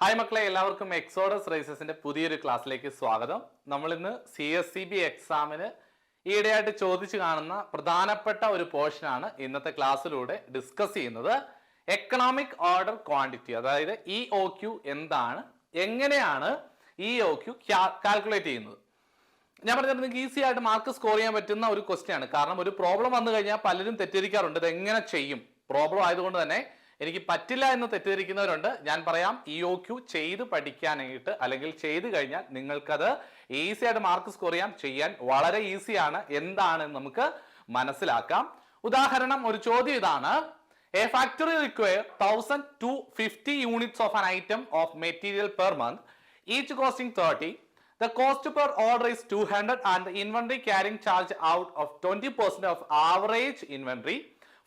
Hi മക്കളെ, എല്ലാവർക്കും exodus റേസസിന്റെ പുതിയൊരു ക്ലാസ്സിലേക്ക് സ്വാഗതം. നമ്മൾ ഇന്ന് CSCB എക്സാമിന് ഈയിടെയായിട്ട് ചോദിച്ചു കാണുന്ന പ്രധാനപ്പെട്ട ഒരു പോർഷനാണ് ഇന്നത്തെ ക്ലാസ്സിലൂടെ ഡിസ്കസ് ചെയ്യുന്നത്. എക്കണോമിക് ഓർഡർ ക്വാണ്ടിറ്റി, അതായത് EOQ എന്താണ്, എങ്ങനെയാണ് EOQ കാൽക്കുലേറ്റ് ചെയ്യുന്നത്. ഞാൻ പറഞ്ഞത് നിങ്ങൾക്ക് ഈസി ആയിട്ട് മാർക്ക് സ്കോർ ചെയ്യാൻ പറ്റുന്ന ഒരു ക്വസ്റ്റ്യൻ ആണ്. കാരണം ഒരു പ്രോബ്ലം വന്നു കഴിഞ്ഞാൽ പലരും തെറ്റിദ്ധരിക്കാറുണ്ട്, ഇത് എങ്ങനെ ചെയ്യും, പ്രോബ്ലം ആയതുകൊണ്ട് തന്നെ എനിക്ക് പറ്റില്ല എന്ന് തെറ്റിദ്ധരിക്കുന്നവരുണ്ട്. ഞാൻ പറയാം, EOQ ചെയ്ത് പഠിക്കാനായിട്ട് അല്ലെങ്കിൽ ചെയ്ത് കഴിഞ്ഞാൽ നിങ്ങൾക്കത് ഈസി ആയിട്ട് മാർക്ക് സ്കോർ ചെയ്യാൻ വളരെ ഈസിയാണ്. എന്താണെന്ന് നമുക്ക് മനസ്സിലാക്കാം. ഉദാഹരണം, ഒരു ചോദ്യം ഇതാണ്: A factory require 1000 to 50 units of an item of material per month, each costing 30. The cost per order is 200 and the inventory carrying charge out of 20% of average inventory.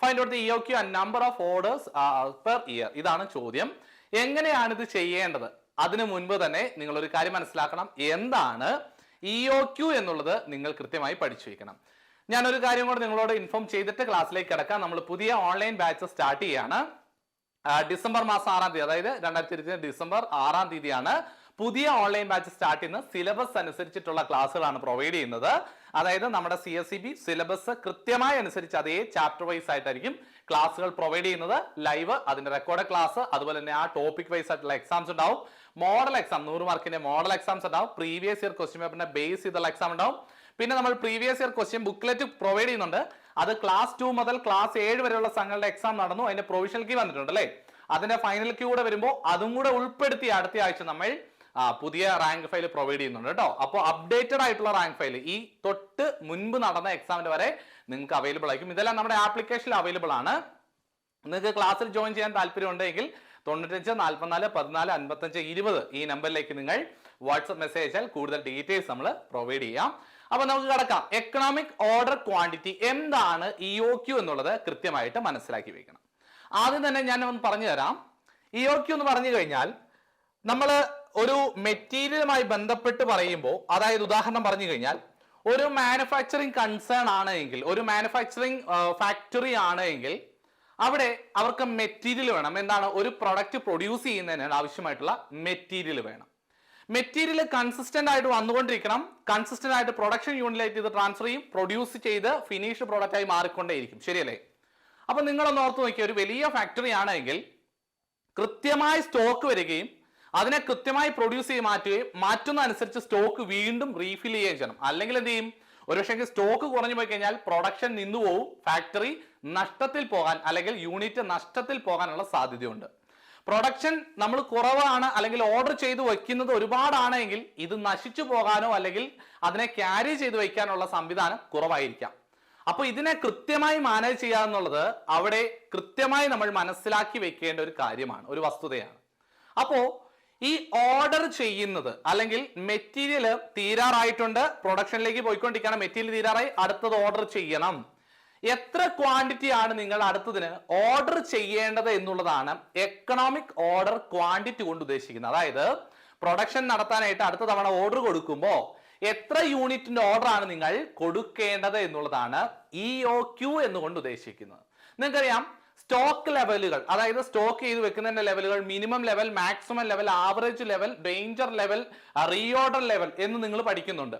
Find out the EOQ and number of orders per year. ഇതാണ് ചോദ്യം. എങ്ങനെയാണ് ഇത് ചെയ്യേണ്ടത്? അതിനു മുൻപ് തന്നെ നിങ്ങൾ ഒരു കാര്യം മനസ്സിലാക്കണം. എന്താണ് EOQ എന്നുള്ളത് നിങ്ങൾ കൃത്യമായി പഠിച്ചു വെക്കണം. ഞാനൊരു കാര്യം കൂടെ നിങ്ങളോട് ഇൻഫോം ചെയ്തിട്ട് ക്ലാസ്സിലേക്ക് കിടക്കാം. നമ്മൾ പുതിയ ഓൺലൈൻ ബാച്ച് സ്റ്റാർട്ട് ചെയ്യാണ്. ഡിസംബർ മാസം 6-ാം തീയതി, അതായത് 2020 ഡിസംബർ 6-ാം തീയതിയാണ് പുതിയ ഓൺലൈൻ ബാച്ച് സ്റ്റാർട്ട് ചെയ്യുന്ന. സിലബസ് അനുസരിച്ചിട്ടുള്ള ക്ലാസ്സുകളാണ് പ്രൊവൈഡ് ചെയ്യുന്നത്. അതായത് നമ്മുടെ CSCB സിലബസ് കൃത്യമായി അനുസരിച്ച് അതേ ചാപ്റ്റർ വൈസ് ആയിട്ടായിരിക്കും ക്ലാസ്സുകൾ പ്രൊവൈഡ് ചെയ്യുന്നത്. ലൈവ്, അതിന്റെ റെക്കോർഡ് ക്ലാസ്, അതുപോലെ തന്നെ ആ ടോപ്പിക് വൈസ് ആയിട്ടുള്ള എക്സാംസ് ഉണ്ടാവും. മോഡൽ എക്സാം 100 മാർക്കിന്റെ മോഡൽ എക്സാംസ് ഉണ്ടാവും. പ്രീവിയസ് ഇയർ ക്വസ്റ്റ്യൻ പേപ്പറിനെ ബേസ് ചെയ്തുള്ള എക്സാം ഉണ്ടാവും. പിന്നെ നമ്മൾ previous year question booklet provide ചെയ്യുന്നുണ്ട്. അത് ക്ലാസ് 2 മുതൽ ക്ലാസ് 7 വരെയുള്ള സംഘങ്ങളുടെ എക്സാം നടന്നു. അതിന്റെ പ്രൊവിഷണൽ കീ വന്നിട്ടുണ്ട് അല്ലേ? അതിന്റെ ഫൈനൽ കീ കൂടെ വരുമ്പോൾ അതും കൂടെ ഉൾപ്പെടുത്തി അടുത്ത ആഴ്ച നമ്മൾ പുതിയ റാങ്ക് ഫയൽ പ്രൊവൈഡ് ചെയ്യുന്നുണ്ട് കേട്ടോ. അപ്പോൾ അപ്ഡേറ്റഡ് ആയിട്ടുള്ള റാങ്ക് ഫയൽ ഈ തൊട്ട് മുൻപ് നടന്ന എക്സാമിന് വരെ നിങ്ങൾക്ക് അവൈലബിൾ ആയിരിക്കും. ഇതെല്ലാം നമ്മുടെ ആപ്ലിക്കേഷനിൽ അവൈലബിൾ ആണ്. നിങ്ങൾക്ക് ക്ലാസ്സിൽ ജോയിൻ ചെയ്യാൻ താല്പര്യം ഉണ്ടെങ്കിൽ 95 44 14 55 20 ഈ നമ്പറിലേക്ക് നിങ്ങൾ വാട്സ്ആപ്പ് മെസ്സേജ് അയച്ചാൽ കൂടുതൽ ഡീറ്റെയിൽസ് നമ്മൾ പ്രൊവൈഡ് ചെയ്യാം. അപ്പൊ നമുക്ക് കടക്കാം. എക്കണോമിക് ഓർഡർ ക്വാണ്ടിറ്റി എന്താണ് EOQ എന്നുള്ളത് കൃത്യമായിട്ട് മനസ്സിലാക്കി വെക്കണം. ആദ്യം തന്നെ ഞാൻ ഒന്ന് പറഞ്ഞു തരാം. EOQ എന്ന് പറഞ്ഞു കഴിഞ്ഞാൽ നമ്മൾ ഒരു മെറ്റീരിയലുമായി ബന്ധപ്പെട്ട് പറയുമ്പോൾ, അതായത് ഉദാഹരണം പറഞ്ഞു കഴിഞ്ഞാൽ ഒരു മാനുഫാക്ചറിങ് കൺസേൺ ആണ് എങ്കിൽ, ഒരു മാനുഫാക്ചറിങ് ഫാക്ടറി ആണ് എങ്കിൽ അവിടെ അവർക്ക് മെറ്റീരിയൽ വേണം. എന്താണ്? ഒരു പ്രൊഡക്റ്റ് പ്രൊഡ്യൂസ് ചെയ്യുന്നതിന് ആവശ്യമായിട്ടുള്ള മെറ്റീരിയൽ വേണം. മെറ്റീരിയൽ കൺസിസ്റ്റന്റ് ആയിട്ട് വന്നുകൊണ്ടിരിക്കണം. കൺസിസ്റ്റന്റ് ആയിട്ട് പ്രൊഡക്ഷൻ യൂണിറ്റിലേക്ക് ഇത് ട്രാൻസ്ഫർ ചെയ്യും, പ്രൊഡ്യൂസ് ചെയ്ത് ഫിനിഷ്ഡ് പ്രോഡക്റ്റ് ആയി മാറിക്കൊണ്ടേയിരിക്കും. ശരിയല്ലേ? അപ്പൊ നിങ്ങളൊന്ന് ഓർത്ത് നോക്കിയ, ഒരു വലിയ ഫാക്ടറി ആണെങ്കിൽ കൃത്യമായി സ്റ്റോക്ക് വരികയും അതിനെ കൃത്യമായി പ്രൊഡ്യൂസ് ചെയ്ത് മാറ്റുന്ന അനുസരിച്ച് സ്റ്റോക്ക് വീണ്ടും റീഫിൽ ചെയ്യുകയും ചെയ്യണം. അല്ലെങ്കിൽ എന്ത് ചെയ്യും? ഒരുപക്ഷെ സ്റ്റോക്ക് കുറഞ്ഞു പോയി കഴിഞ്ഞാൽ പ്രൊഡക്ഷൻ നിന്നുപോകും, ഫാക്ടറി നഷ്ടത്തിൽ പോകാൻ അല്ലെങ്കിൽ യൂണിറ്റ് നഷ്ടത്തിൽ പോകാനുള്ള സാധ്യതയുണ്ട്. പ്രൊഡക്ഷൻ നമ്മൾ കുറവാണ് അല്ലെങ്കിൽ ഓർഡർ ചെയ്ത് വയ്ക്കുന്നത് ഒരുപാടാണെങ്കിൽ ഇത് നശിച്ചു പോകാനോ അല്ലെങ്കിൽ അതിനെ ക്യാരി ചെയ്ത് വയ്ക്കാനുള്ള സംവിധാനം കുറവായിരിക്കാം. അപ്പൊ ഇതിനെ കൃത്യമായി മാനേജ് ചെയ്യാന്നുള്ളത് അവിടെ കൃത്യമായി നമ്മൾ മനസ്സിലാക്കി വെക്കേണ്ട ഒരു കാര്യമാണ്, ഒരു വസ്തുതയാണ്. അപ്പോ ഈ ഓർഡർ ചെയ്യുന്നത് അല്ലെങ്കിൽ മെറ്റീരിയൽ തീരാറായിട്ടുണ്ട്, പ്രൊഡക്ഷനിലേക്ക് പോയിക്കൊണ്ടിരിക്കുകയാണ്, മെറ്റീരിയൽ തീരാറായി, അടുത്തത് ഓർഡർ ചെയ്യണം. എത്ര ക്വാണ്ടിറ്റി ആണ് നിങ്ങൾ അടുത്തതിന് ഓർഡർ ചെയ്യേണ്ടത് എന്നുള്ളതാണ് എക്കണോമിക് ഓർഡർ ക്വാണ്ടിറ്റി കൊണ്ട് ഉദ്ദേശിക്കുന്നത്. അതായത് പ്രൊഡക്ഷൻ നടത്താനായിട്ട് അടുത്ത തവണ ഓർഡർ കൊടുക്കുമ്പോൾ എത്ര യൂണിറ്റിന്റെ ഓർഡർ ആണ് നിങ്ങൾ കൊടുക്കേണ്ടത് എന്നുള്ളതാണ് EOQ എന്നുകൊണ്ട് ഉദ്ദേശിക്കുന്നത്. നിങ്ങൾക്കറിയാം, സ്റ്റോക്ക് ലെവലുകൾ, അതായത് സ്റ്റോക്ക് ചെയ്ത് വെക്കുന്നതിന്റെ ലെവലുകൾ, minimum level, maximum level, average level, danger level, reorder level എന്ന് നിങ്ങൾ പഠിക്കുന്നുണ്ട്.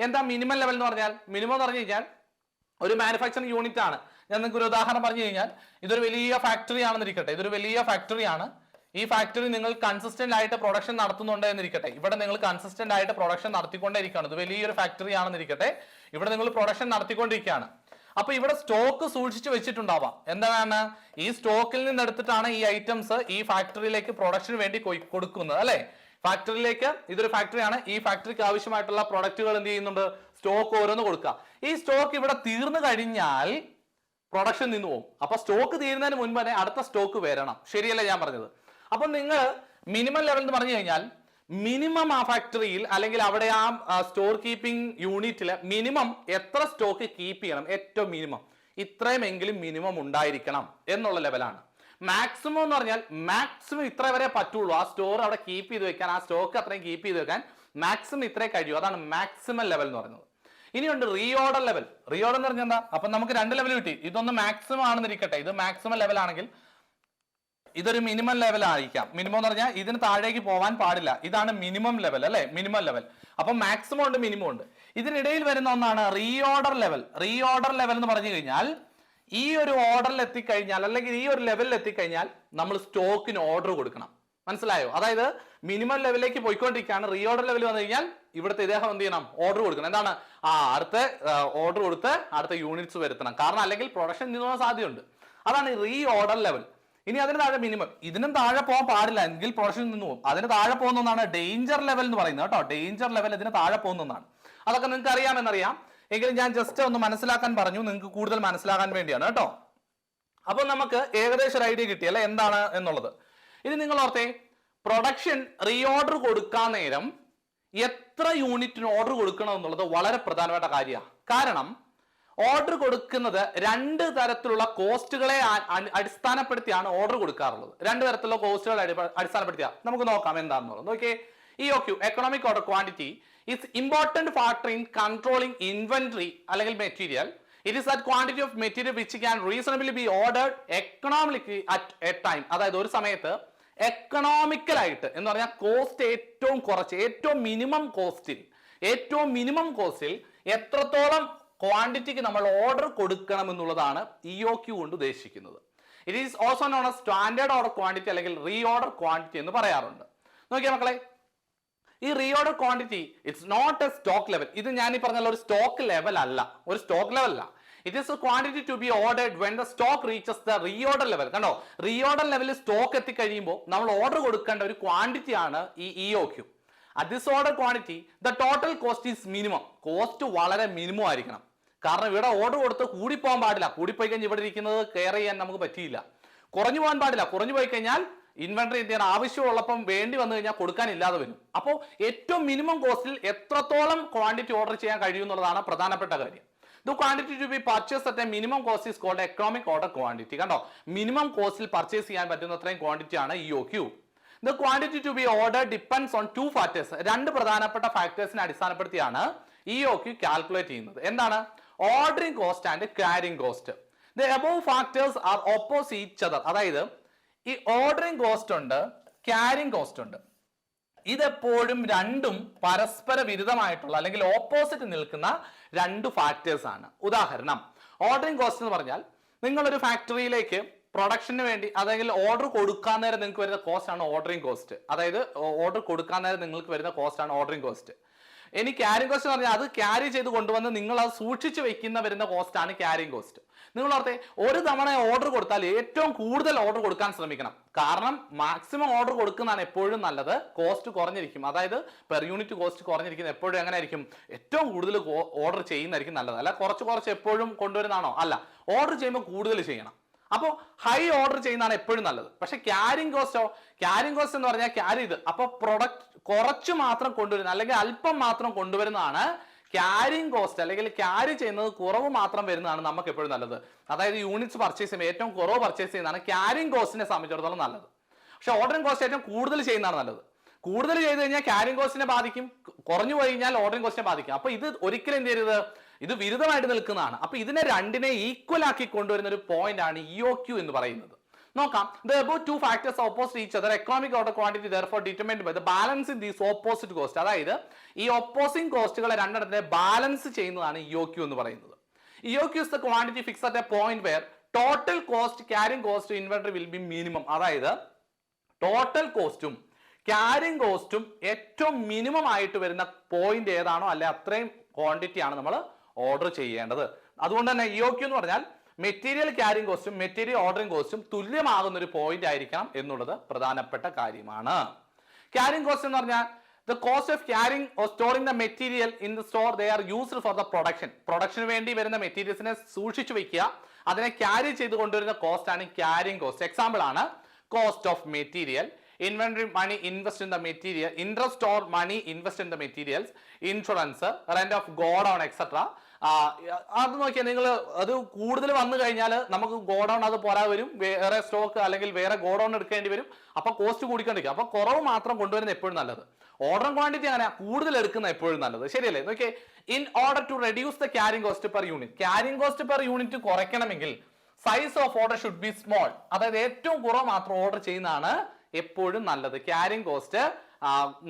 എന്താ മിനിമം ലെവൽ എന്ന് പറഞ്ഞാൽ? മിനിമം എന്ന് പറഞ്ഞു കഴിഞ്ഞാൽ ഒരു മാനുഫാക്ചറിംഗ് യൂണിറ്റ് ആണ്. ഞാൻ നിങ്ങൾക്ക് ഒരു ഉദാഹരണം പറഞ്ഞു കഴിഞ്ഞാൽ, ഇതൊരു വലിയ ഫാക്ടറി ആണെന്നിരിക്കട്ടെ, ഇതൊരു വലിയ ഫാക്ടറിയാണ്. ഈ ഫാക്ടറി നിങ്ങൾ കൺസിസ്റ്റന്റ് ആയിട്ട് പ്രൊഡക്ഷൻ നടത്തുന്നുണ്ട് എന്നിരിക്കട്ടെ. ഇവിടെ നിങ്ങൾ കൺസിസ്റ്റന്റ് ആയിട്ട് പ്രൊഡക്ഷൻ നടത്തിക്കൊണ്ടിരിക്കുകയാണ്. ഇത് വലിയൊരു ഫാക്ടറി ആണെന്നിരിക്കട്ടെ, ഇവിടെ നിങ്ങൾ പ്രൊഡക്ഷൻ നടത്തിക്കൊണ്ടിരിക്കുകയാണ്. അപ്പൊ ഇവിടെ സ്റ്റോക്ക് സൂക്ഷിച്ചു വെച്ചിട്ടുണ്ടാവാം. എന്താണ്? ഈ സ്റ്റോക്കിൽ നിന്ന് എടുത്തിട്ടാണ് ഈ ഐറ്റംസ് ഈ ഫാക്ടറിയിലേക്ക് പ്രൊഡക്ഷന് വേണ്ടി കൊടുക്കുന്നത് അല്ലെ? ഫാക്ടറിയിലേക്ക്, ഇതൊരു ഫാക്ടറിയാണ്, ഈ ഫാക്ടറിക്ക് ആവശ്യമായിട്ടുള്ള പ്രൊഡക്റ്റുകൾ എന്ത് ചെയ്യുന്നുണ്ട്? സ്റ്റോക്ക് ഓരോന്ന് കൊടുക്കുക. ഈ സ്റ്റോക്ക് ഇവിടെ തീർന്നു കഴിഞ്ഞാൽ പ്രൊഡക്ഷൻ നിന്ന് പോകും. അപ്പൊ സ്റ്റോക്ക് തീരുന്നതിന് മുൻപ് തന്നെ അടുത്ത സ്റ്റോക്ക് വരണം. ശരിയല്ല ഞാൻ പറഞ്ഞത്? അപ്പൊ നിങ്ങൾ മിനിമം ലെവൽ എന്ന് പറഞ്ഞു കഴിഞ്ഞാൽ മിനിമം ആ ഫാക്ടറിയിൽ അല്ലെങ്കിൽ അവിടെ ആ സ്റ്റോർ കീപ്പിംഗ് യൂണിറ്റിൽ മിനിമം എത്ര സ്റ്റോക്ക് കീപ്പ് ചെയ്യണം? ഏറ്റവും മിനിമം ഇത്രയുമെങ്കിലും മിനിമം ഉണ്ടായിരിക്കണം എന്നുള്ള ലെവലാണ്. മാക്സിമം എന്ന് പറഞ്ഞാൽ മാക്സിമം ഇത്ര വരെ പറ്റുള്ളൂ. ആ സ്റ്റോർ അവിടെ കീപ്പ് ചെയ്ത് വെക്കാൻ, ആ സ്റ്റോക്ക് അത്രയും കീപ്പ് ചെയ്ത് വെക്കാൻ മാക്സിമം ഇത്രേ കഴിയൂ. അതാണ് മാക്സിമം ലെവൽ എന്ന് പറയുന്നത്. ഇനിയുണ്ട് റീഓർഡർ ലെവൽ. റീഓർഡർ എന്ന് പറഞ്ഞാൽ എന്താ? അപ്പൊ നമുക്ക് 2 ലെവൽ കിട്ടി. ഇതൊന്ന് മാക്സിമം ആണെന്നിരിക്കട്ടെ, ഇത് മാക്സിമം ലെവൽ ആണെങ്കിൽ ഇതൊരു മിനിമം ലെവൽ ആയിരിക്കാം. മിനിമം എന്ന് പറഞ്ഞാൽ ഇതിന് താഴേക്ക് പോകാൻ പാടില്ല. ഇതാണ് മിനിമം ലെവൽ അല്ലെ, മിനിമം ലെവൽ. അപ്പൊ മാക്സിമം ഉണ്ട്, മിനിമം ഉണ്ട്. ഇതിനിടയിൽ വരുന്ന ഒന്നാണ് റീഓർഡർ ലെവൽ. റീഓർഡർ ലെവൽ എന്ന് പറഞ്ഞു കഴിഞ്ഞാൽ ഈ ഒരു ഓർഡറിൽ എത്തിക്കഴിഞ്ഞാൽ അല്ലെങ്കിൽ ഈ ഒരു ലെവലിൽ എത്തിക്കഴിഞ്ഞാൽ നമ്മൾ സ്റ്റോക്കിന് ഓർഡർ കൊടുക്കണം. മനസ്സിലായോ? അതായത് മിനിമം ലെവലിലേക്ക് പോയിക്കൊണ്ടിരിക്കുകയാണ്. റീഓർഡർ ലെവൽ വന്നു കഴിഞ്ഞാൽ ഇവിടുത്തെ ഇദ്ദേഹം എന്ത് ചെയ്യണം? ഓർഡർ കൊടുക്കണം. എന്താണ്? അടുത്ത ഓർഡർ കൊടുത്ത് അടുത്ത യൂണിറ്റ്സ് വരുത്തണം. കാരണം അല്ലെങ്കിൽ പ്രൊഡക്ഷൻ നിന്നുപോകാൻ സാധ്യതയുണ്ട്. അതാണ് റീ ഓർഡർ ലെവൽ. ഇനി അതിന് താഴെ മിനിമം, ഇതിനും താഴെ പോകാൻ പാടില്ല, എങ്കിൽ പ്രൊഡക്ഷൻ നിന്ന് പോകും. അതിന് താഴെ പോകുന്ന ഒന്നാണ് ഡേഞ്ചർ ലെവൽ എന്ന് പറയുന്നത് കേട്ടോ. ഡേഞ്ചർ ലെവൽ ഇതിന് താഴെ പോകുന്ന ഒന്നാണ്. അതൊക്കെ നിങ്ങൾക്ക് അറിയാമെന്നറിയാം, എങ്കിലും ഞാൻ ജസ്റ്റ് ഒന്ന് മനസ്സിലാക്കാൻ പറഞ്ഞു, നിങ്ങൾക്ക് കൂടുതൽ മനസ്സിലാക്കാൻ വേണ്ടിയാണ് കേട്ടോ. അപ്പൊ നമുക്ക് ഏകദേശം ഒരു ഐഡിയ കിട്ടിയല്ലേ എന്താണ് എന്നുള്ളത്. ഇനി നിങ്ങൾ ഓർത്തേ, പ്രൊഡക്ഷൻ റീഓർഡർ കൊടുക്കാൻ നേരം എത്ര യൂണിറ്റിന് ഓർഡർ കൊടുക്കണം എന്നുള്ളത് വളരെ പ്രധാനപ്പെട്ട കാര്യമാണ്. കാരണം ഓർഡർ കൊടുക്കുന്നത് രണ്ട് തരത്തിലുള്ള കോസ്റ്റുകളെ അടിസ്ഥാനപ്പെടുത്തിയാണ് ഓർഡർ കൊടുക്കാറുള്ളത്. രണ്ട് തരത്തിലുള്ള കോസ്റ്റുകളെ അടിസ്ഥാനപ്പെടുത്തിയാ നമുക്ക് നോക്കാം എന്താണെന്നുള്ളത്. നോക്കിയേ, EOQ economic order quantity is important factor in controlling inventory അല്ലെങ്കിൽ material. It is that quantity of material which can reasonably be ordered economically at a time. അതായത് ഒരു സമയത്ത് എക്കണോമിക്കലായിട്ട് എന്ന് പറഞ്ഞാൽ കോസ്റ്റ് ഏറ്റവും കുറച്ച്, ഏറ്റവും മിനിമം കോസ്റ്റിൽ എത്രത്തോളം ക്വാണ്ടിറ്റിക്ക് നമ്മൾ ഓർഡർ കൊടുക്കണം എന്നുള്ളതാണ് EOQ കൊണ്ട് ഉദ്ദേശിക്കുന്നത്. It is also known as standard order quantity അല്ലെങ്കിൽ റീ ഓർഡർ ക്വാണ്ടിറ്റി എന്ന് പറയാറുണ്ട്. നോക്കിയാൽ മക്കളെ, ഈ reorder quantity it's not a stock level. ഇത് ഞാൻ ഈ പറഞ്ഞ ഒരു സ്റ്റോക്ക് ലെവൽ അല്ല, ഒരു സ്റ്റോക്ക് ലെവൽ അല്ല. It is a quantity to be ordered when the stock reaches the reorder level. കണ്ടോ, റീ ഓർഡർ ലെവലിൽ സ്റ്റോക്ക് എത്തിക്കഴിയുമ്പോൾ നമ്മൾ ഓർഡർ കൊടുക്കേണ്ട ഒരു ക്വാണ്ടിറ്റി ആണ് ഈ EOQ. At this order quantity, the total cost is minimum. Cost വളരെ minimum ആയിരിക്കണം. കാരണം ഇവിടെ ഓർഡർ കൊടുത്ത് കൂടിപ്പോകാൻ പാടില്ല. കൂടിപ്പോയി കഴിഞ്ഞാൽ ഇവിടെ ഇരിക്കുന്നത് കെയർ ചെയ്യാൻ നമുക്ക് പറ്റിയില്ല. കുറഞ്ഞു പോകാൻ പാടില്ല. കുറഞ്ഞു പോയി കഴിഞ്ഞാൽ ഇൻവെന്ററി എന്ത് ചെയ്യണം, ആവശ്യമുള്ളപ്പം വേണ്ടി വന്നു കഴിഞ്ഞാൽ കൊടുക്കാൻ ഇല്ലാതെ വരും. അപ്പോൾ ഏറ്റവും മിനിമം കോസ്റ്റിൽ എത്രത്തോളം ക്വാണ്ടിറ്റി ഓർഡർ ചെയ്യാൻ കഴിയും എന്നുള്ളതാണ് പ്രധാനപ്പെട്ട കാര്യം. The quantity to be purchased at a minimum cost is called economic order quantity. കണ്ടോ, മിനിമം കോസ്റ്റിൽ പർച്ചേസ് ചെയ്യാൻ പറ്റുന്ന അത്രയും ക്വാണ്ടിറ്റി ആണ് EOQ. The quantity to be ordered depends on two factors. രണ്ട് പ്രധാനപ്പെട്ട ഫാക്ടേഴ്സിനെ അടിസ്ഥാനപ്പെടുത്തിയാണ് EOQ കാൽക്കുലേറ്റ് ചെയ്യുന്നത്. എന്താണ്? Ordering cost and carrying cost. The above factors are opposite each other. അതായത് ഈ ഓർഡറിംഗ് കോസ്റ്റ് ഉണ്ട്, ക്യാരിങ് കോസ്റ്റ് ഉണ്ട്. ഇതെപ്പോഴും രണ്ടും പരസ്പര വിരുദ്ധമായിട്ടുള്ള അല്ലെങ്കിൽ ഓപ്പോസിറ്റ് നിൽക്കുന്ന രണ്ട് ഫാക്ടേഴ്സ് ആണ്. ഉദാഹരണം, ഓർഡറിംഗ് കോസ്റ്റ് എന്ന് പറഞ്ഞാൽ നിങ്ങളൊരു ഫാക്ടറിയിലേക്ക് പ്രൊഡക്ഷന് വേണ്ടി അല്ലെങ്കിൽ ഓർഡർ കൊടുക്കാൻ നേരം നിങ്ങൾക്ക് വരുന്ന കോസ്റ്റ് ആണ് ഓർഡറിംഗ് കോസ്റ്റ്. അതായത് ഓർഡർ കൊടുക്കാൻ നേരം നിങ്ങൾക്ക് വരുന്ന കോസ്റ്റ് ആണ് ഓർഡറിംഗ് കോസ്റ്റ്. ഇനി ക്യാരിങ് കോസ്റ്റ് എന്ന് പറഞ്ഞാൽ അത് ക്യാരി ചെയ്ത് കൊണ്ടുവന്ന് നിങ്ങൾ അത് സൂക്ഷിച്ച് വെക്കുന്ന വരുന്ന കോസ്റ്റ് ആണ് ക്യാരിങ് കോസ്റ്റ്. നിങ്ങൾ ഓർത്തെ, ഒരു തവണ ഓർഡർ കൊടുത്താൽ ഏറ്റവും കൂടുതൽ ഓർഡർ കൊടുക്കാൻ ശ്രമിക്കണം. കാരണം മാക്സിമം ഓർഡർ കൊടുക്കുന്നതാണ് എപ്പോഴും നല്ലത്. കോസ്റ്റ് കുറഞ്ഞിരിക്കും, അതായത് പെർ യൂണിറ്റ് കോസ്റ്റ് കുറഞ്ഞിരിക്കുന്നത് എപ്പോഴും എങ്ങനെ ആയിരിക്കും, ഏറ്റവും കൂടുതൽ ഓർഡർ ചെയ്യുന്നതായിരിക്കും നല്ലത്. അല്ല കുറച്ച് എപ്പോഴും കൊണ്ടുവരുന്നതാണോ? അല്ല, ഓർഡർ ചെയ്യുമ്പോൾ കൂടുതൽ ചെയ്യണം. അപ്പോൾ ഹൈ ഓർഡർ ചെയ്യുന്നതാണ് എപ്പോഴും നല്ലത്. പക്ഷെ ക്യാരിങ് കോസ്റ്റോ, ക്യാരിങ് കോസ്റ്റ് എന്ന് പറഞ്ഞാൽ ക്യാരി ചെയ്ത് അപ്പോൾ പ്രൊഡക്റ്റ് കുറച്ച് മാത്രം കൊണ്ടുവരുന്ന അല്ലെങ്കിൽ അല്പം മാത്രം കൊണ്ടുവരുന്നതാണ് ക്യാരിങ് കോസ്റ്റ്. അല്ലെങ്കിൽ ക്യാരി ചെയ്യുന്നത് കുറവ് മാത്രം വരുന്നതാണ് നമുക്ക് എപ്പോഴും നല്ലത്. അതായത് യൂണിറ്റ്സ് പർച്ചേസ് ചെയ്യുമ്പോൾ ഏറ്റവും കുറവ് പർച്ചേസ് ചെയ്യുന്നതാണ് ക്യാരിങ് കോസ്റ്റിനെ സംബന്ധിച്ചിടത്തോളം നല്ലത്. പക്ഷെ ഓർഡറിംഗ് കോസ്റ്റ് ഏറ്റവും കൂടുതൽ ചെയ്യുന്നതാണ് നല്ലത്. കൂടുതൽ ചെയ്ത് കഴിഞ്ഞാൽ ക്യാരിങ് കോസ്റ്റിനെ ബാധിക്കും, കുറഞ്ഞു പോയി കഴിഞ്ഞാൽ ഓർഡറിംഗ് കോസ്റ്റിനെ ബാധിക്കും. അപ്പൊ ഇത് ഒരിക്കലും എന്ത് ചെയ്യരുത്, ഇത് വിരുദ്ധമായിട്ട് നിൽക്കുന്നതാണ്. അപ്പൊ ഇതിനെ രണ്ടിനെ ഈക്വൽ ആക്കി കൊണ്ടുവരുന്ന ഒരു പോയിന്റ് ആണ് EOQ എന്ന് പറയുന്നത്. നോക്കാം, the above two factors opposite each other. Economic order quantity therefore determined by the balance in these opposite cost. അതായത് ഈ ഓപ്പോസിംഗ് കോസ്റ്റുകളെ രണ്ടിടത്തിനെ ബാലൻസ് ചെയ്യുന്നതാണ് EOQ എന്ന് പറയുന്നത്. EOQ is the quantity fixed at a point where total cost, carrying cost, inventory will be minimum. അതായത് total കോസ്റ്റും carrying കോസ്റ്റും ഏറ്റവും minimum ആയിട്ട് വരുന്ന പോയിന്റ് ഏതാണോ അല്ലെ അത്രയും ക്വാണ്ടിറ്റി ആണ് നമ്മൾ ഓർഡർ ചെയ്യേണ്ടത്. അതുകൊണ്ട് തന്നെ EOQ എന്ന് പറഞ്ഞാൽ മെറ്റീരിയൽ ക്യാരിങ് കോസ്റ്റും മെറ്റീരിയൽ ഓർഡറിംഗ് കോസ്റ്റും തുല്യമാകുന്ന ഒരു പോയിന്റ് ആയിരിക്കണം എന്നുള്ളത് പ്രധാനപ്പെട്ട കാര്യമാണ്. ക്യാരിങ് കോസ്റ്റ് എന്ന് പറഞ്ഞാൽ the cost of carrying or storing the material in the store they are used for the production. Production വേണ്ടി വരുന്ന മെറ്റീരിയൽസിനെ സൂക്ഷിച്ചു വെക്കുക, അതിനെ ക്യാരി ചെയ്ത് കൊണ്ടുവരുന്ന കോസ്റ്റ് ആണ് ക്യാരിങ് കോസ്റ്റ്. എക്സാമ്പിൾ ആണ് cost of material, inventory money invest in the material, interest or money invest in the materials, insurance, rent of godown etc. അത് നോക്കിയാൽ നിങ്ങൾ അത് കൂടുതൽ വന്നു കഴിഞ്ഞാൽ നമുക്ക് ഗോഡൗൺ അത് പോരാ വരും, വേറെ സ്റ്റോക്ക് അല്ലെങ്കിൽ വേറെ ഗോഡൗൺ എടുക്കേണ്ടി വരും. അപ്പൊ കോസ്റ്റ് കൂടിക്കൊണ്ടിരിക്കും. അപ്പൊ കുറവ് മാത്രം കൊണ്ടുവരുന്ന എപ്പോഴും നല്ലത്. ഓർഡർ ക്വാണ്ടിറ്റി അങ്ങനെ കൂടുതൽ എടുക്കുന്ന എപ്പോഴും നല്ലത്. ശരിയല്ലേ? നോക്കിയേ, in order to reduce the carrying cost per unit. Carrying cost per unit കുറയ്ക്കണമെങ്കിൽ size of order should be small, അതായത് ഏറ്റവും കുറവ് മാത്രം ഓർഡർ ചെയ്യുന്നതാണ് എപ്പോഴും നല്ലത്. ക്യാരിങ് കോസ്റ്റ്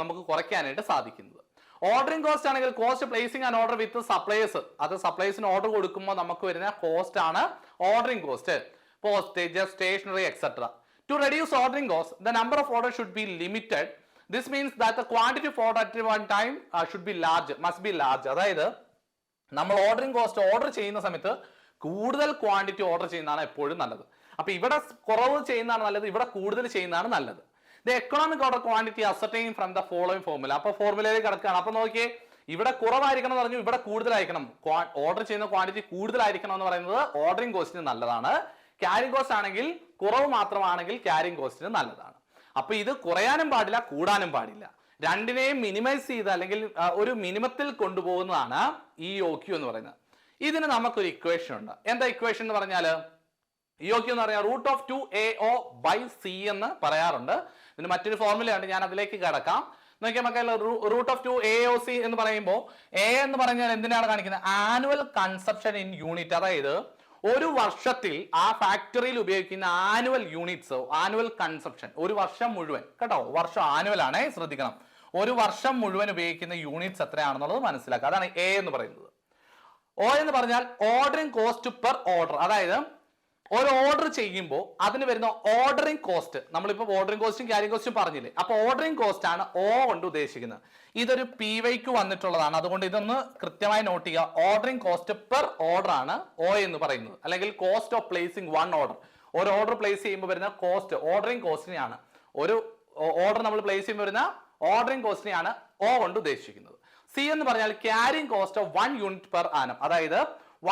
നമുക്ക് കുറയ്ക്കാനായിട്ട് സാധിക്കുന്നത്. ഓർഡറിംഗ് കോസ്റ്റ് ആണെങ്കിൽ cost placing and order with supplies, അത് സപ്ലൈസിന് ഓർഡർ കൊടുക്കുമ്പോൾ നമുക്ക് വരുന്ന കോസ്റ്റ് ആണ് ordering cost. Postage, stationery etcetera. To reduce ordering cost the number of order should be limited. This means that the quantity of order at one time should be large, must be large. അതായത് നമ്മൾ ordering cost order ചെയ്യുന്ന സമയത്ത് കൂടുതൽ quantity order ചെയ്യുന്നതാണ് എപ്പോഴും നല്ലത്. അപ്പൊ ഇവിടെ കുറവ് ചെയ്യുന്നതാണ് നല്ലത്, ഇവിടെ കൂടുതൽ ചെയ്യുന്നതാണ് നല്ലത്. The economic order quantity ascertained from the following formula. അപ്പോൾ ഫോർമുലയിൽ കിടക്കുകയാണ്. അപ്പൊ നോക്കിയേ, ഇവിടെ കുറവായിരിക്കണം എന്ന് പറഞ്ഞു, ഇവിടെ കൂടുതലായിരിക്കണം. ഓർഡർ ചെയ്യുന്ന ക്വാണ്ടിറ്റി കൂടുതലായിരിക്കണം എന്ന് പറയുന്നത് ഓർഡറിംഗ് കോസ്റ്റിന് നല്ലതാണ്. ക്യാരിങ് കോസ്റ്റ് ആണെങ്കിൽ കുറവ് മാത്രമാണെങ്കിൽ ക്യാരിങ് കോസ്റ്റിന് നല്ലതാണ്. അപ്പൊ ഇത് കുറയാനും പാടില്ല, കൂടാനും പാടില്ല. രണ്ടിനെയും മിനിമൈസ് ചെയ്ത് അല്ലെങ്കിൽ ഒരു മിനിമത്തിൽ കൊണ്ടുപോകുന്നതാണ് EOQ എന്ന് പറയുന്നത്. ഇതിന് നമുക്കൊരു ഇക്വേഷൻ ഉണ്ട്. എന്താ ഇക്വേഷൻ എന്ന് പറഞ്ഞാൽ, EOQ എന്ന് പറഞ്ഞാൽ root of 2AO by C എന്ന് പറയാറുണ്ട്. ഇതിന് മറ്റൊരു ഫോർമുലയുണ്ട്, ഞാൻ അതിലേക്ക് കിടക്കാം. നോക്കിയാൽ മക്കളെ, റൂട്ട് ഓഫ് 2AOC എന്ന് പറയുമ്പോൾ A എന്ന് പറഞ്ഞാൽ എന്തിനാണ് കാണിക്കുന്നത്? Annual consumption in unit. അതായത് ഒരു വർഷത്തിൽ ആ ഫാക്ടറിയിൽ ഉപയോഗിക്കുന്ന ആനുവൽ യൂണിറ്റ്സ്, ആനുവൽ കൺസപ്ഷൻ ഒരു വർഷം മുഴുവൻ, കേട്ടോ, വർഷം ആനുവൽ ആണ്, ശ്രദ്ധിക്കണം. ഒരു വർഷം മുഴുവൻ ഉപയോഗിക്കുന്ന യൂണിറ്റ്സ് എത്രയാണെന്നുള്ളത് മനസ്സിലാക്കുക. അതാണ് A എന്ന് പറയുന്നത്. O എന്ന് പറഞ്ഞാൽ ഓർഡറിംഗ് കോസ്റ്റ് പെർ ഓർഡർ. അതായത് ഒരു ഓർഡർ ചെയ്യുമ്പോൾ അതിന് വരുന്ന ഓർഡറിംഗ് കോസ്റ്റ്, നമ്മളിപ്പോൾ ഓർഡറിംഗ് കോസ്റ്റും ക്യാരിങ് കോസ്റ്റും പറഞ്ഞില്ലേ, അപ്പൊ ഓർഡറിംഗ് കോസ്റ്റ് ആണ് O കൊണ്ട് ഉദ്ദേശിക്കുന്നത്. ഇതൊരു PYക്ക് വന്നിട്ടുള്ളതാണ്, അതുകൊണ്ട് ഇതൊന്ന് കൃത്യമായി നോട്ട് ചെയ്യുക. ഓർഡറിംഗ് കോസ്റ്റ് പെർ ഓർഡർ ആണ് O എന്ന് പറയുന്നത്, അല്ലെങ്കിൽ cost of placing one order. ഒരു ഓർഡർ പ്ലേസ് ചെയ്യുമ്പോൾ വരുന്ന കോസ്റ്റ് ഓർഡറിംഗ് കോസ്റ്റിനെയാണ്, ഒരു ഓർഡർ നമ്മൾ പ്ലേസ് ചെയ്യുമ്പോൾ വരുന്ന ഓർഡറിംഗ് കോസ്റ്റിനെയാണ് O കൊണ്ട് ഉദ്ദേശിക്കുന്നത്. C എന്ന് പറഞ്ഞാൽ carrying cost of 1 unit per annum. അതായത്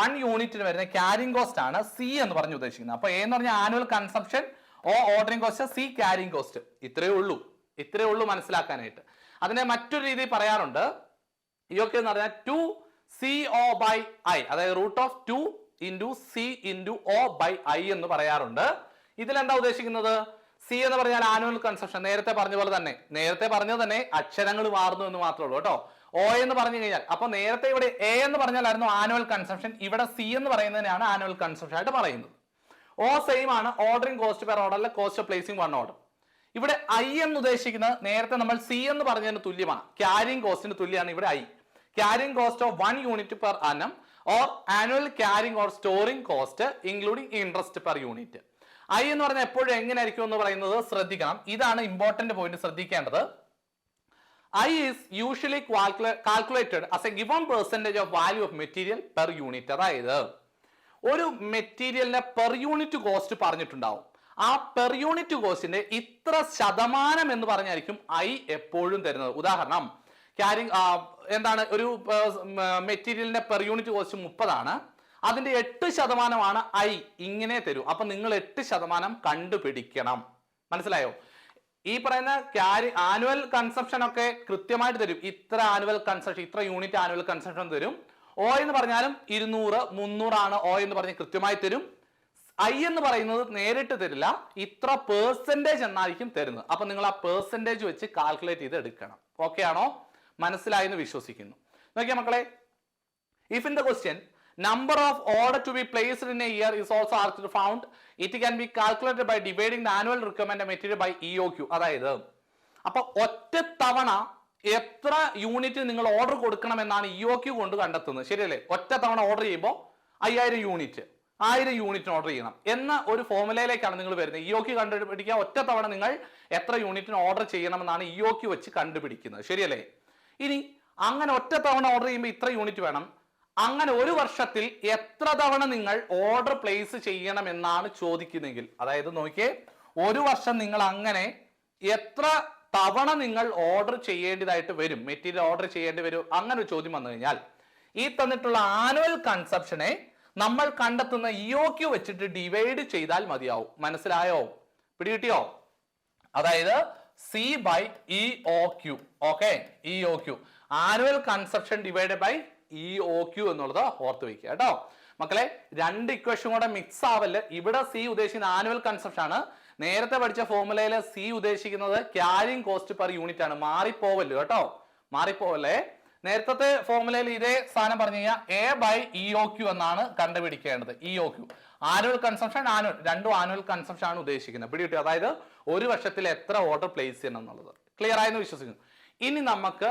1 യൂണിറ്റിന് വരുന്ന ക്യാരിങ് കോസ്റ്റ് ആണ് C എന്ന് പറഞ്ഞ് ഉദ്ദേശിക്കുന്നത്. അപ്പൊ A എന്ന് പറഞ്ഞാൽ annual consumption, O ordering cost, C carrying cost. ഇത്രയേ ഉള്ളൂ മനസ്സിലാക്കാനായിട്ട്. അതിനെ മറ്റൊരു രീതിയിൽ പറയാറുണ്ട്, EOQ എന്ന് പറഞ്ഞാൽ 2CO by I, അതായത് root of 2 into C into O by I എന്ന് പറയാറുണ്ട്. ഇതിലെന്താ ഉദ്ദേശിക്കുന്നത്? C എന്ന് പറഞ്ഞാൽ ആനുവൽ കൺസംപ്ഷൻ, നേരത്തെ പറഞ്ഞത് തന്നെ അക്ഷരങ്ങൾ മാറുന്നു എന്ന് മാത്രമേ ഉള്ളൂ കേട്ടോ. O എന്ന് പറഞ്ഞു കഴിഞ്ഞാൽ, അപ്പൊ നേരത്തെ ഇവിടെ A എന്ന് പറഞ്ഞാലായിരുന്നു ആനുവൽ കൺസംപ്ഷൻ, ഇവിടെ C എന്ന് പറയുന്നതിനാണ് ആനുവൽ കൺസംപ്ഷൻ ആയിട്ട് പറയുന്നത്. O സെയിം ആണ്, ordering cost per order, cost of placing one order. ഇവിടെ I എന്ന് ഉദ്ദേശിക്കുന്നത് നേരത്തെ നമ്മൾ C എന്ന് പറഞ്ഞതിന് തുല്യമാണ്, ക്യാരിങ് കോസ്റ്റിന് തുല്യമാണ് ഇവിടെ I. Carrying cost of 1 unit per annum or annual carrying or storing cost including interest per unit. I എന്ന് പറഞ്ഞാൽ എപ്പോഴും എങ്ങനെ ആയിരിക്കും എന്ന് പറയുന്നത് ശ്രദ്ധിക്കണം. ഇതാണ് ഇമ്പോർട്ടന്റ് പോയിന്റ്, ശ്രദ്ധിക്കേണ്ടത്. I is usually calculated as a given percentage of value of material per unit. അതായത് ഒരു മെറ്റീരിയലിന്റെ പെർ യൂണിറ്റ് കോസ്റ്റ് പറഞ്ഞിട്ടുണ്ടാവും. ആ പെർ യൂണിറ്റ് കോസ്റ്റിന്റെ ഇത്ര ശതമാനം എന്ന് പറഞ്ഞായിരിക്കും I എപ്പോഴും തരുന്നത്. ഉദാഹരണം, എന്താണ്, ഒരു മെറ്റീരിയലിന്റെ പെർ യൂണിറ്റ് കോസ്റ്റ് 30 ആണ്, അതിന്റെ 8% I ഇങ്ങനെ തരും. അപ്പൊ നിങ്ങൾ 8% കണ്ടുപിടിക്കണം. മനസ്സിലായോ? ഈ പറയുന്ന ആനുവൽ കൺസംപ്ഷൻ ഒക്കെ കൃത്യമായിട്ട് തരും. ഇത്ര ആനുവൽ കൺസംപ്ഷൻ, ഇത്ര യൂണിറ്റ് ആനുവൽ കൺസംപ്ഷൻ തരും. O എന്ന് പറഞ്ഞാലും 200, 300 ആണ് O എന്ന് പറഞ്ഞ് കൃത്യമായി തരും. I എന്ന് പറയുന്നത് നേരിട്ട് തരില്ല, ഇത്ര പെർസെന്റേജ് എന്നായിരിക്കും തരുന്നത്. അപ്പൊ നിങ്ങൾ ആ പെർസെന്റേജ് വെച്ച് കാൽക്കുലേറ്റ് ചെയ്ത് എടുക്കണം. ഓക്കെ ആണോ? മനസ്സിലായി എന്ന് വിശ്വസിക്കുന്നു. നോക്കിയാ മക്കളെ, if in the question number of order to be placed in a year is also asked found, it can be calculated by dividing the annual requirement material by EOQ. അതായത് അപ്പൊ ഒറ്റ തവണ എത്ര യൂണിറ്റ് നിങ്ങൾ ഓർഡർ കൊടുക്കണം എന്നാണ് EOQ കൊണ്ട് കണ്ടെത്തുന്നത്. ശരിയല്ലേ? ഒറ്റ തവണ ഓർഡർ ചെയ്യുമ്പോൾ 5000 യൂണിറ്റ്, 1000 യൂണിറ്റിന് ഓർഡർ ചെയ്യണം എന്ന ഒരു ഫോർമുലയിലേക്കാണ് നിങ്ങൾ വരുന്നത്. EOQ കണ്ടുപിടിക്കുക, ഒറ്റ തവണ നിങ്ങൾ എത്ര യൂണിറ്റിന് ഓർഡർ ചെയ്യണമെന്നാണ് EOQ വെച്ച് കണ്ടുപിടിക്കുന്നത്. ശരിയല്ലേ? ഇനി അങ്ങനെ ഒറ്റ തവണ ഓർഡർ ചെയ്യുമ്പോൾ ഇത്ര യൂണിറ്റ് വേണം, അങ്ങനെ ഒരു വർഷത്തിൽ എത്ര തവണ നിങ്ങൾ ഓർഡർ പ്ലേസ് ചെയ്യണം എന്നാണ് ചോദിക്കുന്നെങ്കിൽ, അതായത് നോക്കിയേ, ഒരു വർഷം നിങ്ങൾ അങ്ങനെ എത്ര തവണ നിങ്ങൾ ഓർഡർ ചെയ്യേണ്ടതായിട്ട് വരും, മെറ്റീരിയൽ ഓർഡർ ചെയ്യേണ്ടി വരും, അങ്ങനെ ഒരു ചോദ്യം വന്നു കഴിഞ്ഞാൽ ഈ തന്നിട്ടുള്ള ആനുവൽ കൺസപ്ഷനെ നമ്മൾ കണ്ടെത്തുന്ന EOQ വെച്ചിട്ട് ഡിവൈഡ് ചെയ്താൽ മതിയാവും. മനസ്സിലായോ? പിടികിട്ടിയോ? അതായത് C by EOQ. Okay, EOQ annual consumption divide by EOQ എന്നുള്ളത് ഓർത്ത് വയ്ക്കുക കേട്ടോ മക്കളെ. രണ്ട് ഇക്വേഷൻ കൂടെ മിക്സ് ആവല്ലേ. ഇവിടെ C ഉദ്ദേശിക്കുന്ന ആനുവൽ കൺസപ്ഷൻ ആണ്, നേരത്തെ പഠിച്ച ഫോർമുലയിൽ C ഉദ്ദേശിക്കുന്നത് ക്യാരിങ് കോസ്റ്റ് പെർ യൂണിറ്റ് ആണ്. മാറിപ്പോവല്ലോ കേട്ടോ, മാറിപ്പോവല്ലേ. നേരത്തെ ഫോർമുലയിൽ ഇതേ സാധനം പറഞ്ഞു കഴിഞ്ഞാൽ A by EOQ എന്നാണ് കണ്ടുപിടിക്കേണ്ടത്. EOQ ആനുവൽ കൺസംഷൻ രണ്ടും ആനുവൽ കൺസംഷൻ ആണ് ഉദ്ദേശിക്കുന്നത്. പിടികിട്ടി? അതായത് ഒരു വർഷത്തിൽ എത്ര ഓർഡർ പ്ലേസ് ചെയ്യണം എന്നുള്ളത്. ക്ലിയർ ആയെന്ന് വിശ്വസിക്കുന്നു. ഇനി നമുക്ക്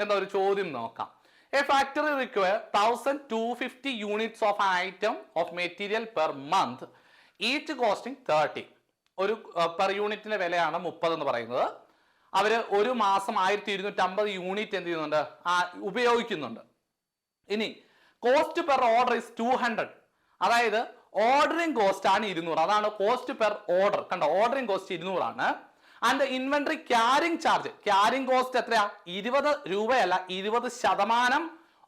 എന്താ ഒരു ചോദ്യം നോക്കാം. A factory require 1250 units of an item of material per month, each costing 30. ഒരു പെർ യൂണിറ്റിന്റെ വിലയാണ് 30 എന്ന് പറയുന്നത്. അവര് ഒരു മാസം 1250 യൂണിറ്റ് എന്ത് ചെയ്യുന്നുണ്ട്? ഉപയോഗിക്കുന്നുണ്ട്. ഇനി കോസ്റ്റ് പെർ ഓർഡർ ഇസ് 200. അതായത് ഓർഡറിംഗ് കോസ്റ്റ് ആണ് 200. അതാണ് കോസ്റ്റ് പെർ ഓർഡർ. കണ്ടോ, ഓർഡറിംഗ് കോസ്റ്റ് 200 ആണ്. And inventory carrying charge, carrying cost എത്രയാ? 20 രൂപയല്ല, 20%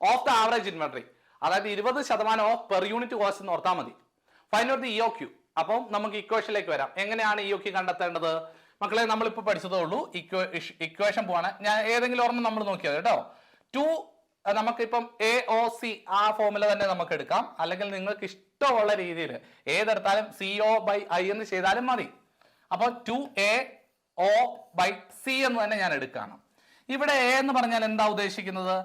ഓഫ് ദ ആവറേജ് ഇൻവെന്ററി. അതായത് 20% ഓഫ് പെർ യൂണിറ്റ് കോസ്റ്റ് എന്ന് ഓർത്താൽ മതി. Find out the EOQ. അപ്പം നമുക്ക് ഇക്വേഷനിലേക്ക് വരാം. എങ്ങനെയാണ് EOQ കണ്ടെത്തേണ്ടത്? മക്കളെ, നമ്മളിപ്പോൾ പഠിച്ചതേ ഉള്ളൂ. ഇക്വേഷൻ പോവാണ്. ഞാൻ ഏതെങ്കിലും ഒരെണ്ണം നമ്മൾ നോക്കിയത് കേട്ടോ. നമുക്കിപ്പം AOC ആ ഫോമുല തന്നെ നമുക്ക് എടുക്കാം. അല്ലെങ്കിൽ നിങ്ങൾക്ക് ഇഷ്ടമുള്ള രീതിയിൽ ഏതെടുത്താലും CO/I എന്ന് ചെയ്താലും മതി. അപ്പൊ 2AO/C എന്ന് തന്നെ ഞാൻ എടുക്കണം. ഇവിടെ A എന്ന് പറഞ്ഞാൽ എന്താ ഉദ്ദേശിക്കുന്നത്?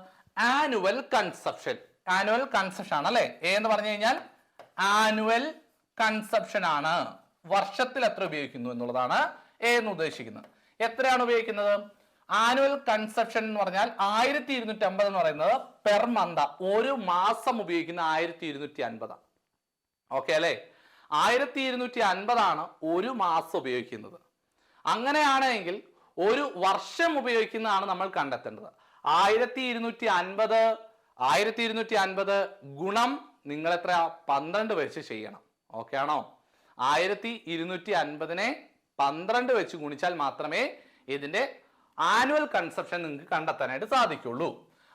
Annual consumption. ആനുവൽ കൺസപ്ഷൻ ആണ് അല്ലെ? A എന്ന് പറഞ്ഞു കഴിഞ്ഞാൽ ആനുവൽ കൺസപ്ഷൻ ആണ്. വർഷത്തിൽ എത്ര ഉപയോഗിക്കുന്നു എന്നുള്ളതാണ് A എന്ന് ഉദ്ദേശിക്കുന്നത്. എത്രയാണ് ഉപയോഗിക്കുന്നത്? ആനുവൽ കൺസപ്ഷൻ എന്ന് പറഞ്ഞാൽ 1250 എന്ന് പറയുന്നത് പെർ മന്ത്, ഒരു മാസം ഉപയോഗിക്കുന്ന 1250. ഓക്കെ അല്ലെ? 1250 ആണ് ഒരു മാസം ഉപയോഗിക്കുന്നത്. അങ്ങനെയാണെങ്കിൽ ഒരു വർഷം ഉപയോഗിക്കുന്നതാണ് നമ്മൾ കണ്ടെത്തേണ്ടത്. 1250 ഗുണം നിങ്ങൾ എത്ര? 12 വെച്ച് ചെയ്യണം. ഓക്കെ ആണോ? 1250നെ 12 വെച്ച് ഗുണിച്ചാൽ മാത്രമേ ഇതിന്റെ ആനുവൽ കൺസപ്ഷൻ നിങ്ങൾക്ക് കണ്ടെത്താനായിട്ട് സാധിക്കുള്ളൂ.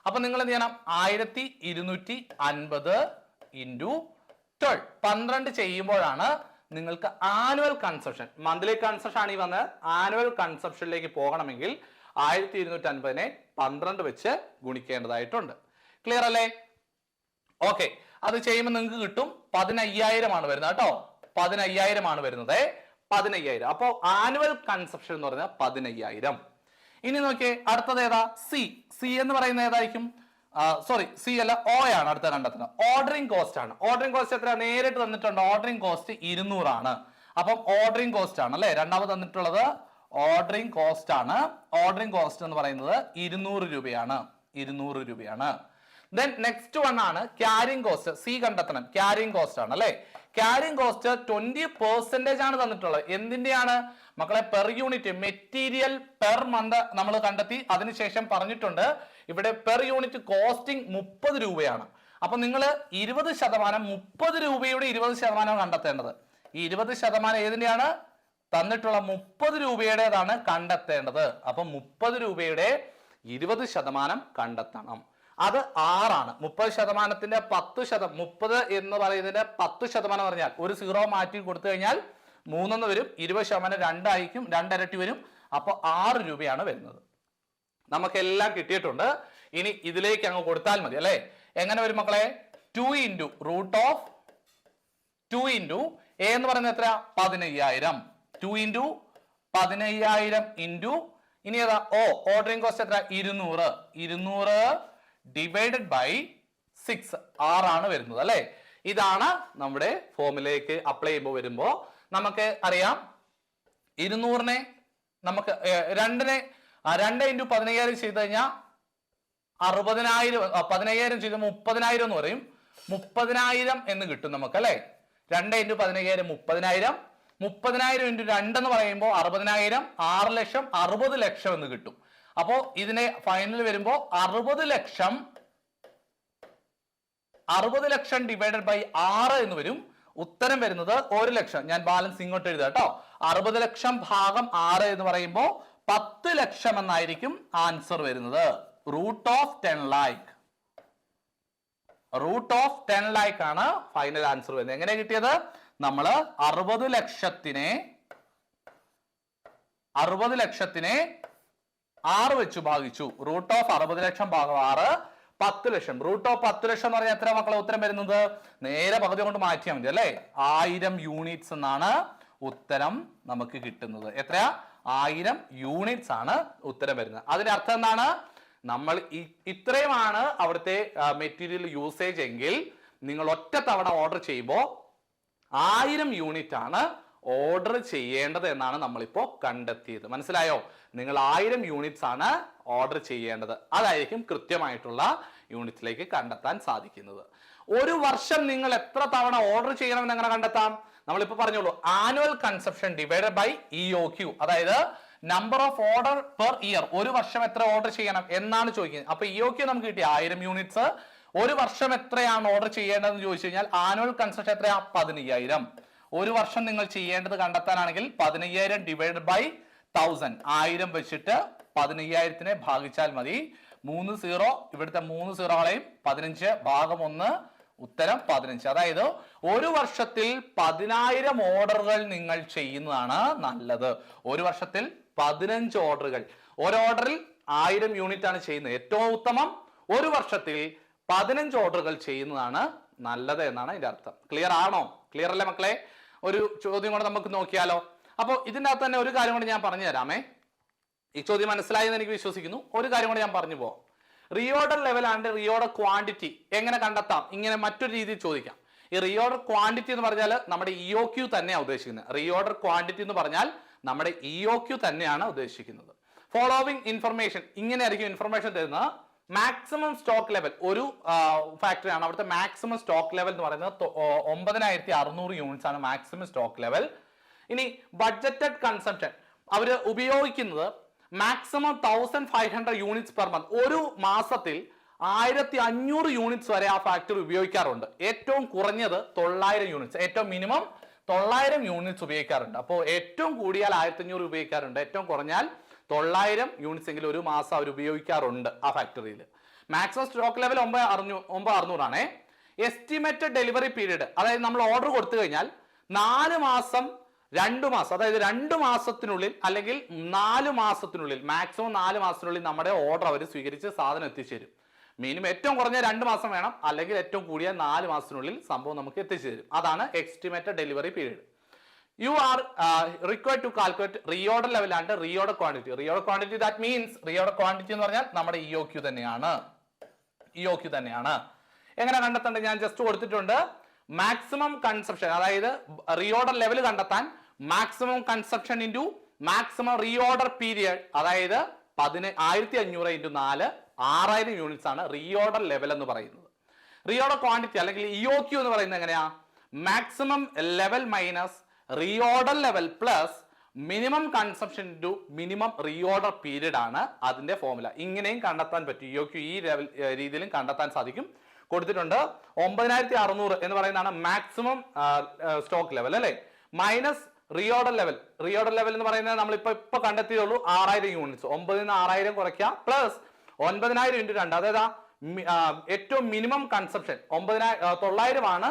അപ്പൊ നിങ്ങൾ എന്ത് ചെയ്യണം? 1250 ഇൻറ്റു 12 12 ചെയ്യുമ്പോഴാണ് നിങ്ങൾക്ക് ആനുവൽ കൺസപ്ഷൻ, മന്ത്ലി കൺസപ്ഷൻ ആണ് ഈ വന്നത്. ആനുവൽ കൺസപ്ഷനിലേക്ക് പോകണമെങ്കിൽ 1250നെ 12 വെച്ച് ഗുണിക്കേണ്ടതായിട്ടുണ്ട്. ക്ലിയർ അല്ലേ? ഓക്കെ, അത് ചെയ്യുമ്പോൾ നിങ്ങൾക്ക് കിട്ടും 15,000 ആണ് വരുന്നത് കേട്ടോ. 15,000 ആണ് വരുന്നത്. 15,000. അപ്പോൾ ആനുവൽ കൺസപ്ഷൻ എന്ന് പറയുന്നത് 15,000. ഇനി നോക്കിയേ, അടുത്തത് ഏതാ? C എന്ന് പറയുന്നത് ഏതായിരിക്കും? സോറി, C അല്ല, O ആണ് അടുത്ത കണ്ടെത്തുന്നത്. ഓർഡറിംഗ് കോസ്റ്റ് ആണ്. ഓർഡറിംഗ് കോസ്റ്റ് എത്ര? നേരിട്ട് തന്നിട്ടുണ്ട്. ഓർഡറിംഗ് കോസ്റ്റ് 200 ആണ്. അപ്പം ഓർഡറിംഗ് കോസ്റ്റ് ആണ് അല്ലെ? രണ്ടാമത് തന്നിട്ടുള്ളത് ഓർഡറിംഗ് കോസ്റ്റ് ആണ്. ഓർഡറിംഗ് കോസ്റ്റ് എന്ന് പറയുന്നത് 200 രൂപയാണ്. 200 രൂപയാണ്. ദെൻ നെക്സ്റ്റ് വൺ ആണ് ക്യാരിങ് കോസ്റ്റ്. C കണ്ടെത്തണം. ക്യാരിങ് കോസ്റ്റ് ആണ് അല്ലെ? ക്യാരിങ് കോസ്റ്റ് 20% ആണ് തന്നിട്ടുള്ളത്. എന്തിന്റെയാണ് മക്കളെ? Per unit material per month നമ്മൾ കണ്ടെത്തി. അതിനുശേഷം പറഞ്ഞിട്ടുണ്ട് ഇവിടെ പെർ യൂണിറ്റ് കോസ്റ്റിംഗ് 30 രൂപയാണ്. അപ്പൊ നിങ്ങൾ 20%, 30 രൂപയുടെ 20% കണ്ടെത്തേണ്ടത്. ഈ 20% ഏതിന്റെയാണ്? തന്നിട്ടുള്ള 30 രൂപയുടേതാണ് കണ്ടെത്തേണ്ടത്. അപ്പൊ 30 രൂപയുടെ 20% കണ്ടെത്തണം. അത് 6 ആണ്. 30%ന്റെ 10%, 30 എന്ന് പറയുന്നതിന്റെ 10% പറഞ്ഞാൽ ഒരു 0 മാറ്റി കൊടുത്തു കഴിഞ്ഞാൽ 3 എന്ന് വരും. 20% 2 ആയിരിക്കും, 2 ഇരട്ടി വരും. അപ്പൊ 6 രൂപയാണ് വരുന്നത്. നമുക്കെല്ലാം കിട്ടിയിട്ടുണ്ട്. ഇനി ഇതിലേക്ക് അങ്ങ് കൊടുത്താൽ മതി അല്ലെ? എങ്ങനെ വരും മക്കളെ? 2 into root of 2 into A എന്ന് പറയുന്നത് എത്ര? 15,000. 2 ഇൻറ്റു 15,000 ഇൻറ്റു ഇനി ഏതാ? ഓർഡറിംഗ് കോസ്റ്റ് എത്ര? 200. 200 ഡിവൈഡഡ് ബൈ 6 6 ആണ് വരുന്നത് അല്ലെ? ഇതാണ് നമ്മുടെ ഫോമിലേക്ക് അപ്ലൈ ചെയ്യുമ്പോൾ വരുമ്പോ നമുക്ക് അറിയാം 200നെ നമുക്ക് 2 ഇൻറ്റു 15,000 ചെയ്ത് കഴിഞ്ഞാൽ 60,000. 15,000 ചെയ്ത് 30,000 എന്ന് പറയും. 30,000 എന്ന് കിട്ടും നമുക്ക് അല്ലെ? 2 ഇൻറ്റു 15,000 30,000. 30,000 ഇൻറ്റു 2 എന്ന് പറയുമ്പോൾ 60,000. 6 ലക്ഷം 60 ലക്ഷം എന്ന് കിട്ടും. അപ്പോ ഇതിനെ ഫൈനൽ വരുമ്പോ 60 ലക്ഷം ഡിവൈഡഡ് ബൈ 6 എന്ന് വരും. ഉത്തരം വരുന്നത് 1 ലക്ഷം. ഞാൻ ബാലൻസ് ഇങ്ങോട്ട് എഴുതാം കേട്ടോ. 60 ലക്ഷം ഭാഗം 6 എന്ന് പറയുമ്പോൾ 10 ലക്ഷം എന്നായിരിക്കും ആൻസർ വരുന്നത്. Root of 10 lakh. Root of 10 lakh ആണ് ഫൈനൽ ആൻസർ വരുന്നത്. എങ്ങനെ കിട്ടിയത്? നമ്മള് 60 ലക്ഷത്തിനെ 6 വെച്ച് ഭാഗിച്ചു. റൂട്ട് ഓഫ് 60 ലക്ഷം ഭാഗം 6 10 ലക്ഷം. റൂട്ട് ഓഫ് 10 ലക്ഷം എന്ന് പറഞ്ഞാൽ എത്ര മക്കളെ ഉത്തരം വരുന്നത്? നേരെ പകുതി കൊണ്ട് മാറ്റിയാൽ മതി അല്ലെ? 1000 യൂണിറ്റ്സ് എന്നാണ് ഉത്തരം നമുക്ക് കിട്ടുന്നത്. എത്രയാ? 1000 യൂണിറ്റ്സ് ആണ് ഉത്തരം വരുന്നത്. അതിന്റെ അർത്ഥം എന്താണ്? നമ്മൾ ഇത്രയുമാണ് അവിടുത്തെ മെറ്റീരിയൽ യൂസേജ് എങ്കിൽ നിങ്ങൾ ഒറ്റ തവണ ഓർഡർ ചെയ്യുമ്പോൾ 1000 യൂണിറ്റ് ആണ് ഓർഡർ ചെയ്യേണ്ടത് എന്നാണ് നമ്മളിപ്പോ കണ്ടെത്തിയത്. മനസ്സിലായോ? നിങ്ങൾ 1000 യൂണിറ്റ്സ് ആണ് ഓർഡർ ചെയ്യേണ്ടത്. അതായിരിക്കും കൃത്യമായിട്ടുള്ള യൂണിറ്റിലേക്ക് കണ്ടെത്താൻ സാധിക്കുന്നത്. ഒരു വർഷം നിങ്ങൾ എത്ര തവണ ഓർഡർ ചെയ്യണമെന്ന് എങ്ങനെ കണ്ടെത്താം? നമ്മളിപ്പോ പറഞ്ഞോളൂ, annual consumption divided by EOQ, അതായത് number of order per year. ഒരു വർഷം എത്ര ഓർഡർ ചെയ്യണം എന്നാണ് ചോദിക്കുന്നത്. അപ്പൊ EOQ നമുക്ക് കിട്ടി 1000 യൂണിറ്റ്സ്. ഒരു വർഷം എത്രയാണ് ഓർഡർ ചെയ്യേണ്ടതെന്ന് ചോദിച്ചു കഴിഞ്ഞാൽ ആനുവൽ കൺസപ്ഷൻ എത്രയാ? 15000. ഒരു വർഷം നിങ്ങൾ ചെയ്യേണ്ടത് കണ്ടെത്താനാണെങ്കിൽ 15000 ഡിവൈഡ് ബൈ 1000, 1000 വെച്ചിട്ട് 15000നെ ഭാഗിച്ചാൽ മതി. 3 0, ഇവിടുത്തെ 3 0കളെയും 15 ഭാഗം 1, ഉത്തരം 15. അതായത് ഒരു വർഷത്തിൽ 10000 ഓർഡറുകൾ നിങ്ങൾ ചെയ്യുന്നതാണ് നല്ലത്. ഒരു വർഷത്തിൽ 15 ഓർഡറുകൾ. ഒരു ഓർഡറിൽ 1000 യൂണിറ്റ് ആണ് ചെയ്യുന്നത്. ഏറ്റവും ഉത്തമം ഒരു വർഷത്തിൽ 15 ഓർഡറുകൾ ചെയ്യുന്നതാണ് നല്ലത് എന്നാണ് ഇതിന്റെ അർത്ഥം. ക്ലിയർ ആണോ? ക്ലിയർ അല്ലേ മക്കളെ? ഒരു ചോദ്യം കൂടെ നമുക്ക് നോക്കിയാലോ. അപ്പോൾ ഇതിൻ്റെ അകത്ത് തന്നെ ഒരു കാര്യം കൂടെ ഞാൻ പറഞ്ഞു തരാമേ. ഈ ചോദ്യം മനസ്സിലായി എന്ന് എനിക്ക് വിശ്വസിക്കുന്നു. ഒരു കാര്യം കൂടെ ഞാൻ പറഞ്ഞു പോവാം. Reorder level and reorder quantity എങ്ങനെ കണ്ടെത്താം? ഇങ്ങനെ മറ്റൊരു രീതിയിൽ ചോദിക്കാം. ഈ റീഓർഡർ ക്വാണ്ടിറ്റി എന്ന് പറഞ്ഞാൽ നമ്മുടെ EOQ തന്നെയാണ് ഉദ്ദേശിക്കുന്നത്. റീഓർഡർ ക്വാണ്ടിറ്റി എന്ന് പറഞ്ഞാൽ നമ്മുടെ EOQ തന്നെയാണ് ഉദ്ദേശിക്കുന്നത്. ഫോളോവിങ് ഇൻഫർമേഷൻ, ഇങ്ങനെയായിരിക്കും ഇൻഫർമേഷൻ തരുന്നത്. മാക്സിമം സ്റ്റോക്ക് ലെവൽ, ഒരു ഫാക്ടറി ആണ്, അവിടുത്തെ മാക്സിമം സ്റ്റോക്ക് ലെവൽ എന്ന് പറയുന്നത് 9600 യൂണിറ്റ്സ് ആണ് മാക്സിമം സ്റ്റോക്ക് ലെവൽ. ഇനി ബഡ്ജറ്റഡ് കൺസംപ്ഷൻ, അവർ ഉപയോഗിക്കുന്നത് മാക്സിമം 1500 യൂണിറ്റ്സ് പെർ മന്ത്. ഒരു മാസത്തിൽ 1500 യൂണിറ്റ്സ് വരെ ആ ഫാക്ടറി ഉപയോഗിക്കാറുണ്ട്. ഏറ്റവും കുറഞ്ഞത് 900 യൂണിറ്റ്സ്, ഏറ്റവും മിനിമം 900 യൂണിറ്റ്സ് ഉപയോഗിക്കാറുണ്ട്. അപ്പോൾ ഏറ്റവും കൂടിയാൽ 1500 ഉപയോഗിക്കാറുണ്ട്, ഏറ്റവും കുറഞ്ഞാൽ 900 യൂണിറ്റ്സ് എങ്കിലും ഒരു മാസം അവർ ഉപയോഗിക്കാറുണ്ട് ആ ഫാക്ടറിയിൽ. മാക്സിമം സ്റ്റോക്ക് ലെവൽ 9600 ആണേ. എസ്റ്റിമേറ്റഡ് ഡെലിവറി പീരീഡ്, അതായത് നമ്മൾ ഓർഡർ കൊടുത്തു കഴിഞ്ഞാൽ 4 മാസം 2 മാസം, അതായത് 2 മാസത്തിനുള്ളിൽ അല്ലെങ്കിൽ 4 മാസത്തിനുള്ളിൽ, മാക്സിമം 4 മാസത്തിനുള്ളിൽ നമ്മുടെ ഓർഡർ അവർ സ്വീകരിച്ച് സാധനം എത്തിച്ചേരും. മിനിമം ഏറ്റവും കുറഞ്ഞ 2 മാസം വേണം, അല്ലെങ്കിൽ ഏറ്റവും കൂടിയ 4 മാസത്തിനുള്ളിൽ സംഭവം നമുക്ക് എത്തിച്ചു തരും. അതാണ് estimated delivery period. You are required to calculate reorder level and reorder quantity. Reorder quantity, that means reorder quantity എന്ന് പറഞ്ഞാൽ നമ്മുടെ EOQ തന്നെയാണ്. EOQ തന്നെയാണ്. എങ്ങനെ കണ്ടെത്തേണ്ടത് ഞാൻ ജസ്റ്റ് കൊടുത്തിട്ടുണ്ട്. മാക്സിമം കൺസപ്ഷൻ, അതായത് റീഓർഡർ ലെവൽ കണ്ടെത്താൻ maximum consumption into maximum reorder period, അതായത് 1500 ഇൻറ്റു 4, 6000 യൂണിറ്റ്സ് ആണ് റീഓർഡർ ലെവൽ എന്ന് പറയുന്നത്. റീഓർഡർ ക്വാണ്ടിറ്റി അല്ലെങ്കിൽ EOQ എന്ന് പറയുന്നത് എങ്ങനെയാ? Maximum level minus reorder level plus minimum consumption into minimum reorder period ആണ് അതിന്റെ ഫോർമുല. ഇങ്ങനെയും കണ്ടെത്താൻ പറ്റും. EOQ ഈ ലെവൽ രീതിയിലും കണ്ടെത്താൻ സാധിക്കും. കൊടുത്തിട്ടുണ്ട് 9600 എന്ന് പറയുന്നതാണ് മാക്സിമം സ്റ്റോക്ക് ലെവൽ അല്ലെ, minus reorder level. Reorder level എന്ന് പറയുന്നത് നമ്മൾ ഇപ്പൊ കണ്ടെത്തിയുള്ളൂ 6000 യൂണിറ്റ്സ്. 9 6000 കുറയ്ക്കുക, പ്ലസ് 9000 ഇൻറ്റു 2, അതായത് ഏറ്റവും മിനിമം കൺസംപ്ഷൻ 900 ആണ്.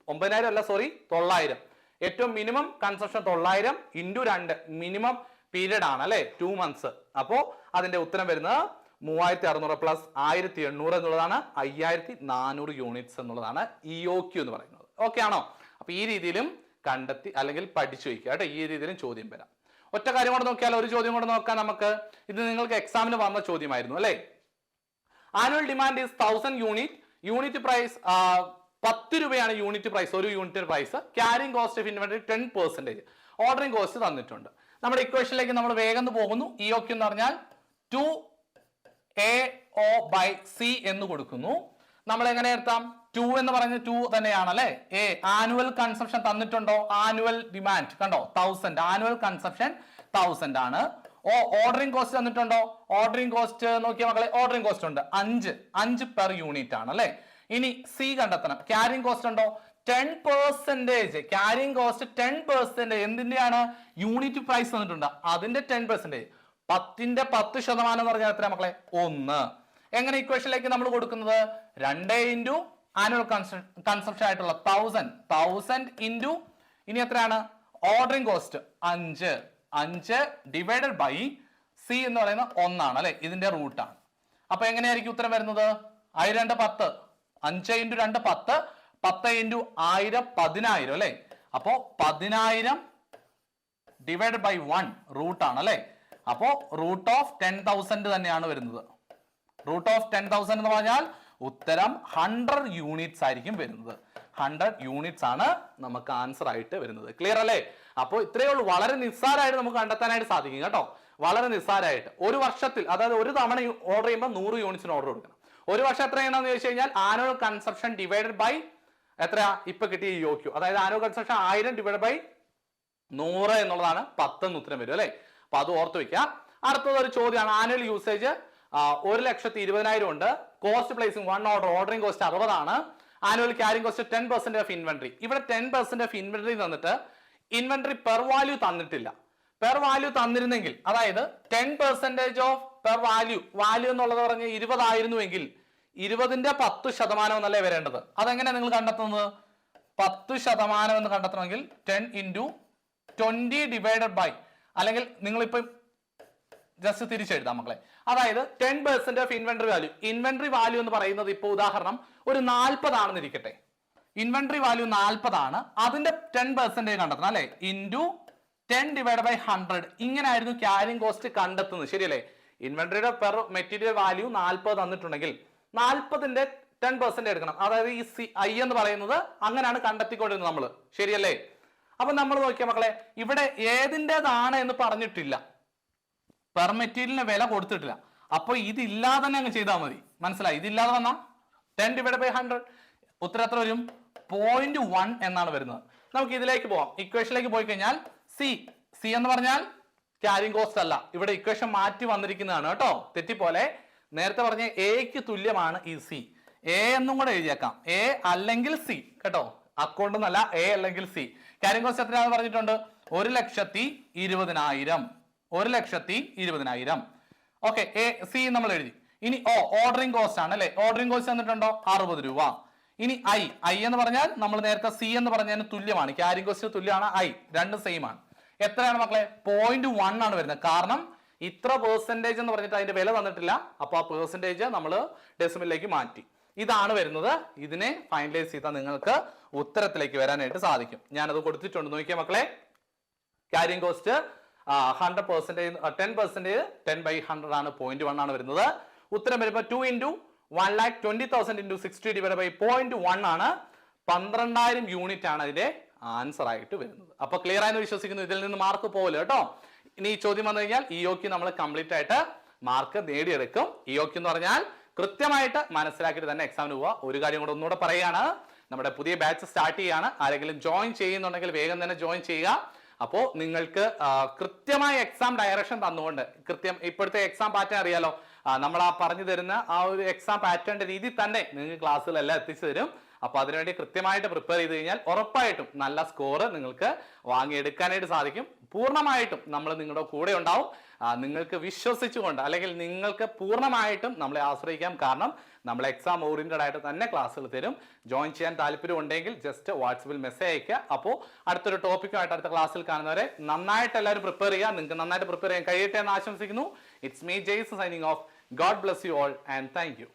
9000 അല്ല, സോറി, 900. ഏറ്റവും minimum consumption 900 into 2 minimum period ആണ് അല്ലെ, 2 മന്ത്സ്. അപ്പോ അതിന്റെ ഉത്തരം വരുന്നത് 3600 പ്ലസ് 1800 എന്നുള്ളതാണ് 5400 യൂണിറ്റ്സ് എന്നുള്ളതാണ് EOQ എന്ന് പറയുന്നത്. ഓക്കെ ആണോ? അപ്പൊ ഈ രീതിയിലും കണ്ടെത്തി അല്ലെങ്കിൽ പഠിച്ചു വയ്ക്കുക കേട്ടോ. ഈ രീതിയിലും ചോദ്യം വരാം. ഒറ്റ കാര്യം കൂടെ നോക്കിയാൽ, ഒരു ചോദ്യം കൂടെ നോക്കാം നമുക്ക്. ഇത് നിങ്ങൾക്ക് എക്സാമിന് വന്ന ചോദ്യമായിരുന്നു അല്ലെ. Annual demand is 1000 unit. Unit price 10 രൂപയാണ് യൂണിറ്റ് പ്രൈസ്, ഒരു unit price. Carrying cost of inventory 10%. Ordering cost തന്നിട്ടുണ്ട്. നമ്മുടെ ഇക്വേഷനിലേക്ക് നമ്മൾ വേഗം പോകുന്നു. EOQ എന്ന് പറഞ്ഞാൽ 2AO/C എന്ന് കൊടുക്കുന്നു. നമ്മൾ എങ്ങനെ എടുത്താം? 2 എന്ന് പറഞ്ഞ 2 തന്നെയാണ് അല്ലെ. ആനുവൽ കൺസംപ്ഷൻ തന്നിട്ടുണ്ടോ? ആനുവൽ ഡിമാൻഡ് കണ്ടോ 1000, ആനുവൽ കൺസംപ്ഷൻ 1000 ആണ്. ഓർഡറിംഗ് കോസ്റ്റ് തന്നിട്ടുണ്ടോ? ഓർഡറിംഗ് കോസ്റ്റ് നോക്കിയ മക്കളെ, ഓർഡറിംഗ് കോസ്റ്റ് ഉണ്ട് 5 പെർ യൂണിറ്റ് ആണ് അല്ലെ. ഇനി C കണ്ടെത്തണം. ക്യാരിങ് കോസ്റ്റ് ഉണ്ടോ? 10%. Carrying cost 10%. എന്തിന്റെയാണ്? യൂണിറ്റ് പ്രൈസ് തന്നിട്ടുണ്ട്, അതിന്റെ 10%. 10ന്റെ 10% എന്ന് പറഞ്ഞാൽ എത്ര മക്കളെ? 1. എങ്ങനെ ഇക്വേഷനിലേക്ക് നമ്മൾ കൊടുക്കുന്നത്? 2 ഇൻറ്റു ആനുവൽ കൺസംപ്ഷൻ ആയിട്ടുള്ള 1000 ഇൻറ്റു ഇനി എത്രയാണ്? Ordering cost 5 divided by C എന്ന് പറയുന്ന 1 ആണ് അല്ലെ, ഇതിന്റെ റൂട്ടാണ്. അപ്പൊ എങ്ങനെയായിരിക്കും ഉത്തരം വരുന്നത്? 2 10, 5 ഇൻറ്റു 2 10, 10 ഇൻറ്റു 1000 10000 അല്ലെ. അപ്പോ 10000 ഡിവൈഡ് ബൈ 1 റൂട്ടാണ് അല്ലെ. അപ്പോ റൂട്ട് ഓഫ് 10,000 തന്നെയാണ് വരുന്നത്. റൂട്ട് ഓഫ് 10,000 എന്ന് പറഞ്ഞാൽ ഉത്തരം 100 യൂണിറ്റ്സ് ആയിരിക്കും വരുന്നത്. 100 യൂണിറ്റ്സ് ആണ് നമുക്ക് ആൻസർ ആയിട്ട് വരുന്നത്. ക്ലിയർ അല്ലേ? അപ്പോൾ ഇത്രയേ ഉള്ളൂ. വളരെ നിസ്സാരമായിട്ട് നമുക്ക് കണ്ടെത്താനായിട്ട് സാധിക്കും കേട്ടോ. വളരെ നിസ്സാരമായിട്ട് ഒരു വർഷത്തിൽ, അതായത് ഒരു തവണ ഓർഡർ ചെയ്യുമ്പോൾ 100 യൂണിറ്റ്സിന് ഓർഡർ കൊടുക്കണം. ഒരു വർഷം എത്ര ചെയ്യണമെന്ന് ചോദിച്ചു കഴിഞ്ഞാൽ ആനുവൽ കൺസപ്ഷൻ ഡിവൈഡഡ് ബൈ എത്രയാ ഇപ്പൊ കിട്ടിയ യോക്യു, അതായത് ആനുവൽ കൺസപ്ഷൻ 1000 ഡിവൈഡ് ബൈ 100 എന്നുള്ളതാണ് 10 എന്ന് ഉത്തരം വരും അല്ലെ. അപ്പൊ അത് ഓർത്ത് വെക്കാം. അടുത്തത് ഒരു ചോദ്യമാണ്. ആനുവൽ യൂസേജ് 1,20,000 ഉണ്ട്. Cost placing 1 order, ordering cost 60 ആണ്. Annual carrying cost 10% of inventory. ഇവിടെ 10% ഓഫ് ഇൻവെന്ററി തന്നിട്ട് ഇൻവെന്ററി പെർ വാല്യൂ തന്നിട്ടില്ല. പെർ വാല്യൂ തന്നിരുന്നെങ്കിൽ, അതായത് 10% ഓഫ് പെർ വാല്യൂ, വാല്യൂ എന്നുള്ളത് പറഞ്ഞ് 20 ആയിരുന്നുവെങ്കിൽ 20ന്റെ 10% എന്നല്ലേ വരേണ്ടത്. അതെങ്ങനെ നിങ്ങൾ കണ്ടെത്തുന്നത്? 10% എന്ന് കണ്ടെത്തണമെങ്കിൽ 10 into 20 ഡിവൈഡഡ് ബൈ, അല്ലെങ്കിൽ നിങ്ങളിപ്പോ ജസ്റ്റ് തിരിച്ചെഴുതാം മക്കളെ. അതായത് 10% of inventory value. Inventory value എന്ന് പറയുന്നത് ഇപ്പൊ ഉദാഹരണം ഒരു 40 ആണെന്ന് ഇരിക്കട്ടെ. ഇൻവെന്ററി വാല്യൂ 40 ആണ്. അതിന്റെ 10% കണ്ടെത്തണം അല്ലെ. Into 10 divide by 100. ഇങ്ങനെ ആയിരുന്നു ക്യാരിങ് കോസ്റ്റ് കണ്ടെത്തുന്നത്. ശരിയല്ലേ? ഇൻവെന്ററിയുടെ പെർ മെറ്റീരിയൽ വാല്യൂ 40 തന്നിട്ടുണ്ടെങ്കിൽ 40ന്റെ 10% എടുക്കണം. അതായത് ഈ ഐ എന്ന് പറയുന്നത് അങ്ങനെയാണ് കണ്ടെത്തിക്കൊണ്ടിരുന്നത് നമ്മൾ. ശരിയല്ലേ? അപ്പൊ നമ്മൾ നോക്കിയ മക്കളെ, ഇവിടെ ഏതിൻ്റെതാണ് എന്ന് പറഞ്ഞിട്ടില്ല, പെർ മെറ്റീരിയലിന് വില കൊടുത്തിട്ടില്ല. അപ്പൊ ഇതില്ലാതെ തന്നെ അങ്ങ് ചെയ്താൽ മതി. മനസ്സിലായി? ഇതില്ലാതെ വന്നാ 10 ഡിവൈഡ് ബൈ 100 ഉത്തരം എത്ര വരും? 0.1 എന്നാണ് വരുന്നത്. നമുക്ക് ഇതിലേക്ക് പോവാം. ഇക്വേഷനിലേക്ക് പോയി കഴിഞ്ഞാൽ സി എന്ന് പറഞ്ഞാൽ ക്യാരിങ് കോസ്റ്റ് അല്ല, ഇവിടെ ഇക്വേഷൻ മാറ്റി വന്നിരിക്കുന്നതാണ് കേട്ടോ. തെറ്റിപ്പോലെ. നേരത്തെ പറഞ്ഞ എക്ക് തുല്യമാണ് ഈ സി. എ എന്നും കൂടെ എഴുതിയേക്കാം. എ അല്ലെങ്കിൽ സി കേട്ടോ. അക്കൗണ്ട് എന്നല്ല, എ അല്ലെങ്കിൽ സി. ക്യാരിങ് കോസ്റ്റ് എത്രയാണെന്ന് പറഞ്ഞിട്ടുണ്ട്? 1,20,000. 1,20,000. ഓക്കെ, എ സി നമ്മൾ എഴുതി. ഇനി ഓർഡറിംഗ് കോസ്റ്റ് ആണ് അല്ലെ. Ordering cost തന്നിട്ടുണ്ടോ? 60 രൂപ. ഇനി ഐ എന്ന് പറഞ്ഞാൽ നമ്മൾ നേരത്തെ സി എന്ന് പറഞ്ഞതിന് തുല്യമാണ്. ക്യാരിങ് കോസ്റ്റ് തുല്യമാണ് ഐ, രണ്ടും സെയിം ആണ്. എത്രയാണ് മക്കളെ? 0.1 ആണ് വരുന്നത്. കാരണം ഇത്ര പെർസെന്റേജ് എന്ന് പറഞ്ഞിട്ട് അതിന്റെ വില തന്നിട്ടില്ല. അപ്പൊ ആ പെർസെന്റേജ് നമ്മൾ ഡെസിമലിലേക്ക് മാറ്റി. ഇതാണ് വരുന്നത്. ഇതിനെ ഫൈനലൈസ് ചെയ്താൽ നിങ്ങൾക്ക് ഉത്തരത്തിലേക്ക് വരാനായിട്ട് സാധിക്കും. ഞാനത് കൊടുത്തിട്ടുണ്ട്, നോക്കിയാൽ മക്കളെ. ക്യാരിങ് കോസ്റ്റ് 100%, 10%, 10 by 100 ആണ്. 0.1 ആണ് വരുന്നത്. ഉത്തരം വരുമ്പോൾ 2 into 1,20,000 into 60 divided by 0.1 ആണ്. 12,000 യൂണിറ്റ് ആണ് അതിന്റെ ആൻസർ ആയിട്ട് വരുന്നത്. അപ്പൊ ക്ലിയർ ആയെന്ന് വിശ്വസിക്കുന്നു. ഇതിൽ നിന്ന് മാർക്ക് പോകില്ല കേട്ടോ. ഇനി ഈ ചോദ്യം വന്നു കഴിഞ്ഞാൽ ഇഒക്ക് നമ്മൾ കംപ്ലീറ്റ് ആയിട്ട് മാർക്ക് നേടിയെടുക്കും. ഇഒക്ക് എന്ന് പറഞ്ഞാൽ കൃത്യമായിട്ട് മനസ്സിലാക്കിയിട്ട് തന്നെ എക്സാമിന് പോവുക. ഒരു കാര്യം കൂടെ ഒന്നുകൂടെ പറയുകയാണ്, നമ്മുടെ പുതിയ ബാച്ച് സ്റ്റാർട്ട് ചെയ്യാണ്. ആരെങ്കിലും ജോയിൻ ചെയ്യുന്നുണ്ടെങ്കിൽ വേഗം തന്നെ ജോയിൻ ചെയ്യുക. അപ്പോൾ നിങ്ങൾക്ക് കൃത്യമായ എക്സാം ഡയറക്ഷൻ തന്നുകൊണ്ട്, ഇപ്പോഴത്തെ എക്സാം പാറ്റേൺ അറിയാലോ, നമ്മൾ ആ പറഞ്ഞു തരുന്ന ആ ഒരു എക്സാം പാറ്റേണിന്റെ രീതി തന്നെ നിങ്ങൾക്ക് ക്ലാസ്സുകളെല്ലാം എത്തിച്ചു തരും. അപ്പൊ അതിനുവേണ്ടി കൃത്യമായിട്ട് പ്രിപ്പയർ ചെയ്ത് കഴിഞ്ഞാൽ ഉറപ്പായിട്ടും നല്ല സ്കോർ നിങ്ങൾക്ക് വാങ്ങിയെടുക്കാനായിട്ട് സാധിക്കും. പൂർണ്ണമായിട്ടും നമ്മൾ നിങ്ങളുടെ കൂടെ ഉണ്ടാവും. നിങ്ങൾക്ക് വിശ്വസിച്ചുകൊണ്ട്, അല്ലെങ്കിൽ നിങ്ങൾക്ക് പൂർണ്ണമായിട്ടും നമ്മളെ ആശ്രയിക്കാം. കാരണം നമ്മൾ എക്സാം ഓറിയന്റഡ് ആയിട്ട് തന്നെ ക്ലാസ്സുകൾ തരും. ജോയിൻ ചെയ്യാൻ താല്പര്യം ഉണ്ടെങ്കിൽ ജസ്റ്റ് വാട്സപ്പിൽ മെസ്സേജ് അയക്കുക. അപ്പോൾ അടുത്തൊരു ടോപ്പിക്കുമായിട്ട് അടുത്ത ക്ലാസ്സിൽ കാണുന്നവരെ നന്നായിട്ട് എല്ലാവരും പ്രിപ്പയർ ചെയ്യുക. നിങ്ങൾക്ക് നന്നായിട്ട് പ്രിപ്പയർ ചെയ്യാൻ കഴിയട്ടെ എന്ന് ആശംസിക്കുന്നു. It's me Jaise signing off. God bless you all and thank you.